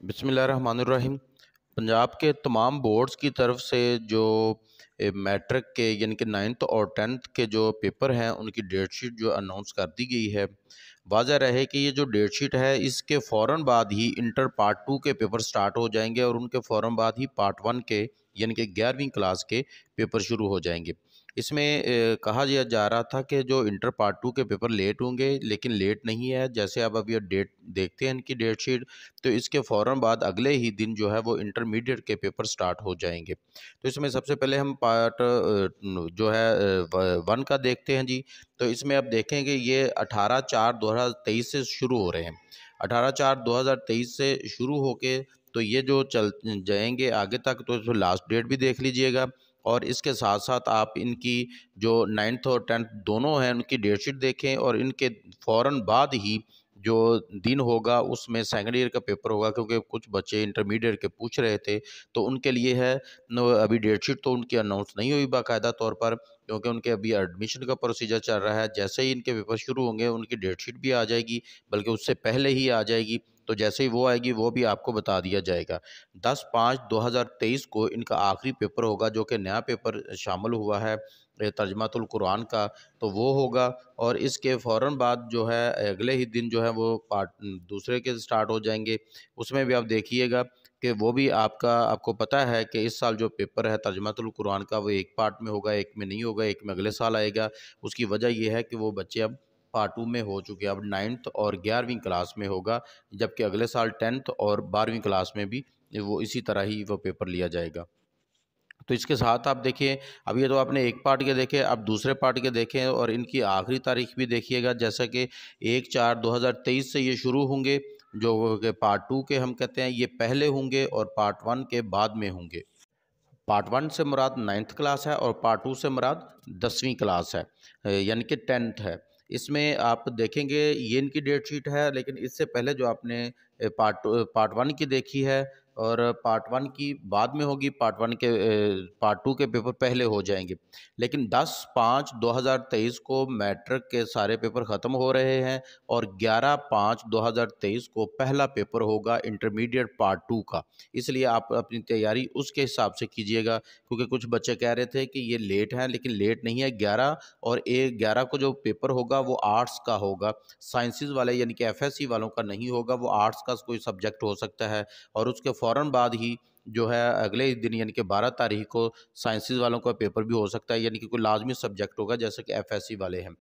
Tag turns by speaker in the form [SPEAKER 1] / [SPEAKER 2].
[SPEAKER 1] बिस्मिल्लाहिर्रहमानिर्रहीम। पंजाब के तमाम बोर्ड्स की तरफ से जो मैट्रिक के यानी कि 9th और 10th के जो पेपर हैं उनकी डेट शीट जो अनाउंस कर दी गई है। वाज़ह रहे कि ये जो डेट शीट है इसके फ़ौरन बाद ही इंटर पार्ट 2 के पेपर स्टार्ट हो जाएंगे और उनके फ़ौरन बाद ही पार्ट 1 के यानी कि 11वीं क्लास के पेपर शुरू हो जाएंगे। इसमें कहा जा रहा था कि जो इंटर पार्ट 2 के पेपर लेट होंगे, लेकिन लेट नहीं है। जैसे अब ये डेट देखते हैं इनकी डेट शीट, तो इसके फ़ौरन बाद अगले ही दिन जो है वो इंटरमीडिएट के पेपर स्टार्ट हो जाएंगे। तो इसमें सबसे पहले हम पार्ट जो है 1 का देखते हैं जी। तो इसमें आप देखेंगे ये 18/4/2023 से शुरू हो रहे हैं। 18/4/2023 से शुरू होके तो ये जो चल जाएंगे आगे तक, तो लास्ट डेट भी देख लीजिएगा। और इसके साथ साथ आप इनकी जो 9th और 10th दोनों हैं उनकी डेट शीट देखें, और इनके फ़ौरन बाद ही जो दिन होगा उसमें सेकंड ईयर का पेपर होगा, क्योंकि कुछ बच्चे इंटरमीडिएट के पूछ रहे थे। तो उनके लिए है अभी डेट शीट तो उनकी अनाउंस नहीं हुई बाकायदा तौर पर, क्योंकि उनके अभी एडमिशन का प्रोसीजर चल रहा है। जैसे ही इनके पेपर शुरू होंगे उनकी डेट शीट भी आ जाएगी, बल्कि उससे पहले ही आ जाएगी। तो जैसे ही वो आएगी वो भी आपको बता दिया जाएगा। 10/5/2023 को इनका आखिरी पेपर होगा, जो कि नया पेपर शामिल हुआ है तर्जमातुल कुरान का, तो वो होगा। और इसके फ़ौरन बाद जो है अगले ही दिन जो है वो पार्ट दूसरे के स्टार्ट हो जाएंगे। उसमें भी आप देखिएगा कि वो भी आपको पता है कि इस साल जो पेपर है तर्जमातुल कुरान का वो एक पार्ट में होगा, एक में नहीं होगा, एक में अगले साल आएगा। उसकी वजह ये है कि वो बच्चे अब पार्ट 2 में हो चुके हैं। अब 9th और 11वीं क्लास में होगा, जबकि अगले साल 10th और 12वीं क्लास में भी वो इसी तरह ही वो पेपर लिया जाएगा। तो इसके साथ आप देखिए, अब ये तो आपने एक पार्ट के देखे, अब दूसरे पार्ट के देखें और इनकी आखिरी तारीख भी देखिएगा। जैसा कि 1/4/2023 से ये शुरू होंगे। जो कि पार्ट 2 के हम कहते हैं ये पहले होंगे और पार्ट 1 के बाद में होंगे। पार्ट 1 से मुराद 9th क्लास है और पार्ट 2 से मुराद 10वीं क्लास है, यानी कि 10th है। इसमें आप देखेंगे ये इनकी डेट शीट है, लेकिन इससे पहले जो आपने पार्ट 1 की देखी है और पार्ट 1 की बाद में होगी, पार्ट 2 के पेपर पहले हो जाएंगे। लेकिन 10/5/2023 को मैट्रिक के सारे पेपर ख़त्म हो रहे हैं और 11/5/2023 को पहला पेपर होगा इंटरमीडिएट पार्ट 2 का। इसलिए आप अपनी तैयारी उसके हिसाब से कीजिएगा, क्योंकि कुछ बच्चे कह रहे थे कि ये लेट है, लेकिन लेट नहीं है। 11 और 11 को जो पेपर होगा वो आर्ट्स का होगा, साइंसेज वाले यानी कि एफएससी वालों का नहीं होगा। वो आर्ट्स का कोई सब्जेक्ट हो सकता है। और उसके फ़ौरन बाद ही जो है अगले ही दिन यानी कि 12 तारीख को साइंसेज वालों का पेपर भी हो सकता है, यानी कि कोई लाजमी सब्जेक्ट होगा जैसे कि एफएससी वाले हैं।